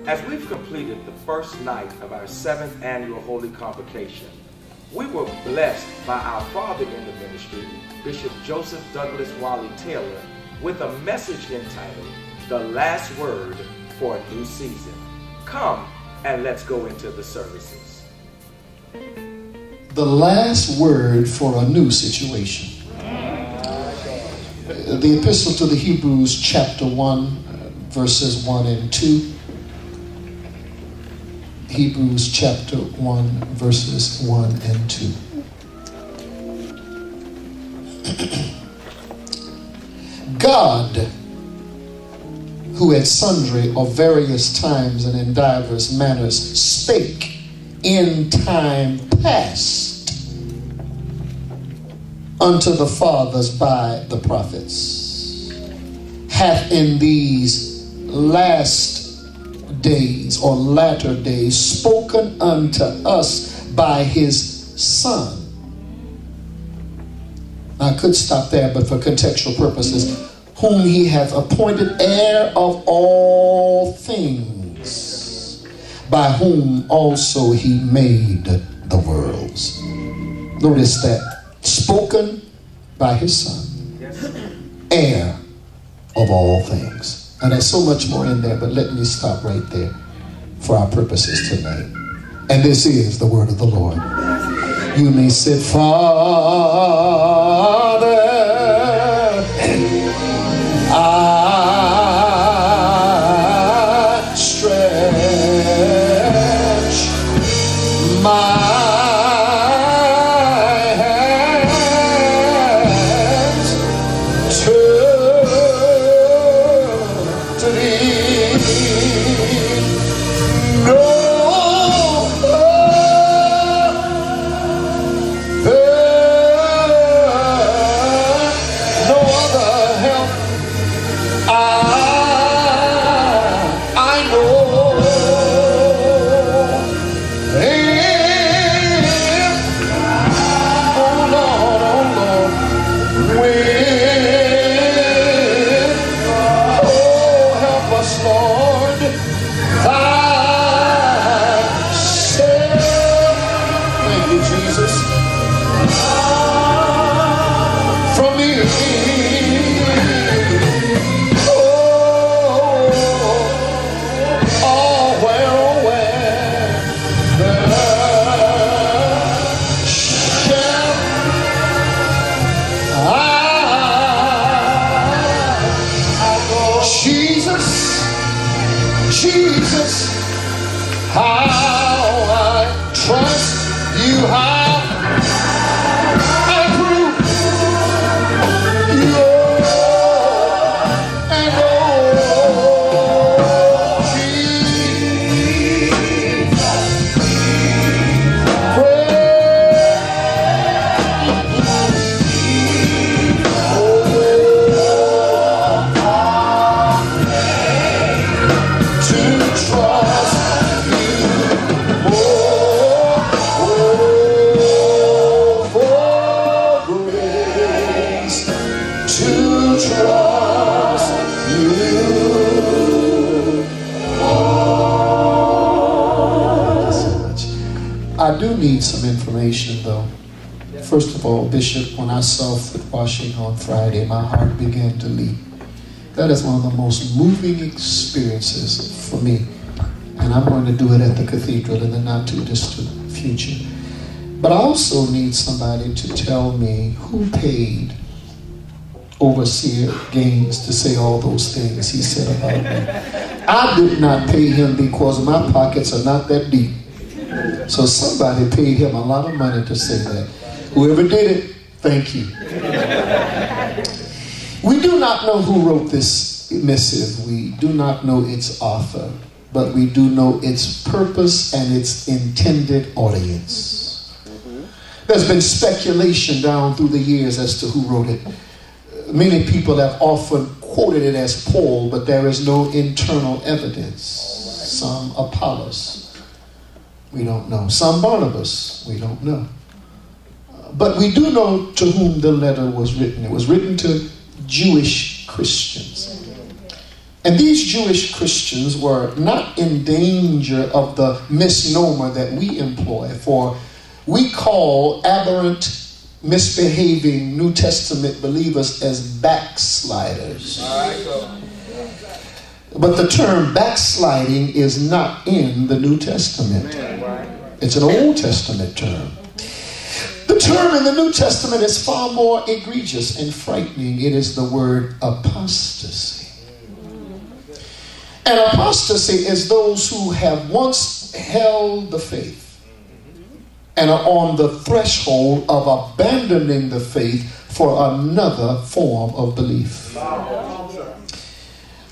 As we've completed the first night of our 7th annual Holy Convocation, we were blessed by our father in the ministry, Bishop Joseph Douglas Wiley Taylor, with a message entitled, The Last Word for a New Season. Come and let's go into the services. The last word for a new situation. The Epistle to the Hebrews, chapter 1, verses 1 and 2. Hebrews chapter 1, verses 1 and 2. God, who at sundry or various times and in divers manners spake in time past unto the fathers by the prophets, hath in these last days or latter days spoken unto us by his Son. I could stop there, but for contextual purposes, whom he hath appointed heir of all things, by whom also he made the worlds. Notice that. Spoken by his Son, heir of all things. And there's so much more in there, but let me stop right there for our purposes tonight. And this is the word of the Lord. You may sit, Father, I stretch my I do need some information though. First of all, Bishop, when I saw foot washing on Friday, my heart began to leap. That is one of the most moving experiences for me. And I'm going to do it at the cathedral in the not too distant future. But I also need somebody to tell me who paid Overseer Gaines to say all those things he said about me. I did not pay him because my pockets are not that deep. So somebody paid him a lot of money to say that. Whoever did it, thank you. We do not know who wrote this missive. We do not know its author, but we do know its purpose and its intended audience. There's been speculation down through the years as to who wrote it. Many people have often quoted it as Paul, but there is no internal evidence. Some Apollos, we don't know. Some Barnabas, we don't know. But we do know to whom the letter was written. It was written to Jewish Christians. And these Jewish Christians were not in danger of the misnomer that we employ, for we call aberrant, misbehaving New Testament believers as backsliders. But the term backsliding is not in the New Testament. It's an Old Testament term. The term in the New Testament is far more egregious and frightening. It is the word apostasy. And apostasy is those who have once held the faith and are on the threshold of abandoning the faith for another form of belief.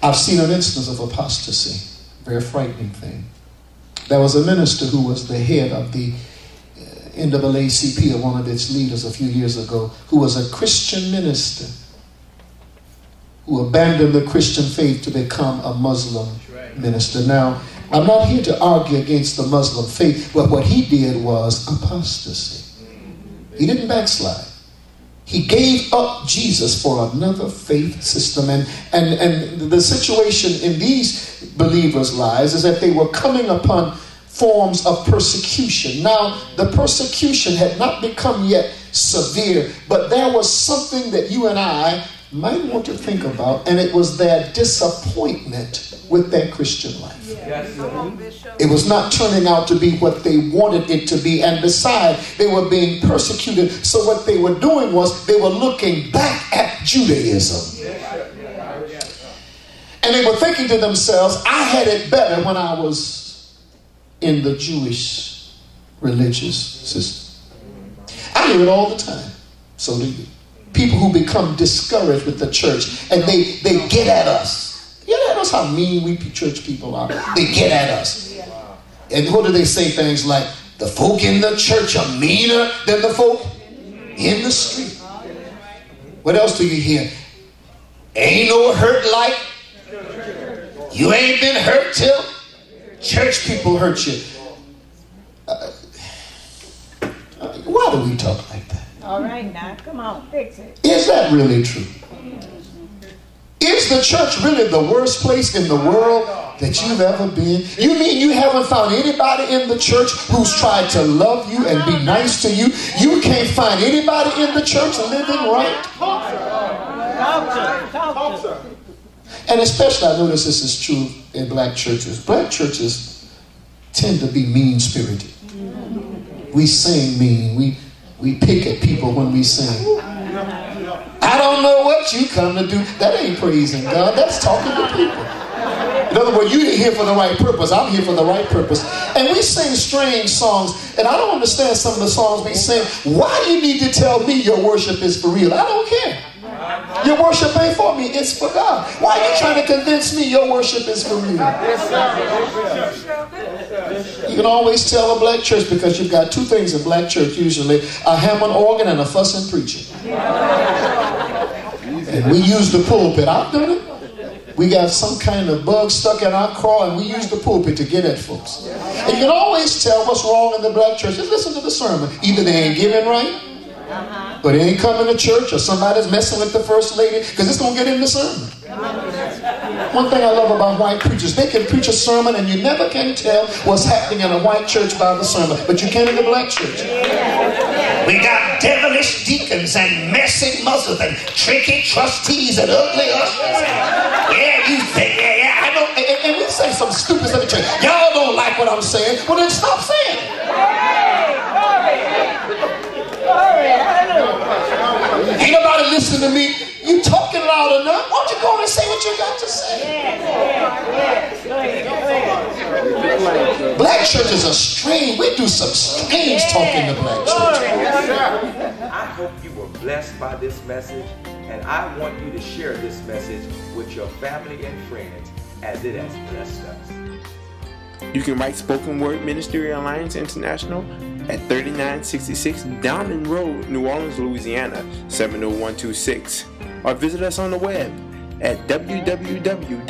I've seen an instance of apostasy, very frightening thing. There was a minister who was the head of the NAACP, or one of its leaders a few years ago, who was a Christian minister who abandoned the Christian faith to become a Muslim minister. Now, I'm not here to argue against the Muslim faith, but what he did was apostasy. He didn't backslide. He gave up Jesus for another faith system. And the situation in these believers' lives is that they were coming upon forms of persecution. Now, the persecution had not become yet severe, but there was something that you and I might want to think about, and it was their disappointment with their Christian life. It was not turning out to be what they wanted it to be, and besides, they were being persecuted. So what they were doing was they were looking back at Judaism. And they were thinking to themselves, I had it better when I was in the Jewish religious system. I hear it all the time. So do you. People who become discouraged with the church, and they get at us. You know, that's how mean we church people are. They get at us. And what do they say? Things like, the folk in the church are meaner than the folk in the street. What else do you hear? Ain't no hurt like you ain't been hurt till church people hurt you. Why do we talk like that? All right, now, come on, fix it. Is that really true? Is the church really the worst place in the world that you've ever been? You mean you haven't found anybody in the church who's tried to love you and be nice to you? You can't find anybody in the church living right? Talk to. And especially, I notice this is true in black churches. Black churches tend to be mean-spirited. We sing mean. We pick at people when we sing. I don't know what you come to do. That ain't praising God. That's talking to people. In other words, you ain't here for the right purpose. I'm here for the right purpose. And we sing strange songs. And I don't understand some of the songs we sing. Why do you need to tell me your worship is for real? I don't care. Your worship ain't for me. It's for God. Why are you trying to convince me your worship is for real? You can always tell a black church because you've got two things in black church usually: a Hammond organ and a fussing preacher. And we use the pulpit. I've done it. We got some kind of bug stuck in our craw, and we use the pulpit to get at folks. And you can always tell what's wrong in the black church. Just listen to the sermon. Either they ain't giving right, or they ain't coming to church, or somebody's messing with the first lady, because it's going to get in the sermon. One thing I love about white preachers, they can preach a sermon and you never can tell what's happening in a white church by the sermon, but you can in the black church. We got devilish deacons and messy Muslims and tricky trustees and ugly ushers. Yeah, you think, yeah, I know. And we say some stupid stuff in church. Y'all don't like what I'm saying. Well, then stop saying it. Ain't nobody listening to me. You talking loud enough. Why don't you go and say what you got to say? Black churches are strange. We do some strange talking to black churches. I hope you were blessed by this message, and I want you to share this message with your family and friends as it has blessed us. You can write Spoken Word Ministerial Alliance International at 3966 Downman Road, New Orleans, Louisiana, 70126. Or visit us on the web at www.swmai.com.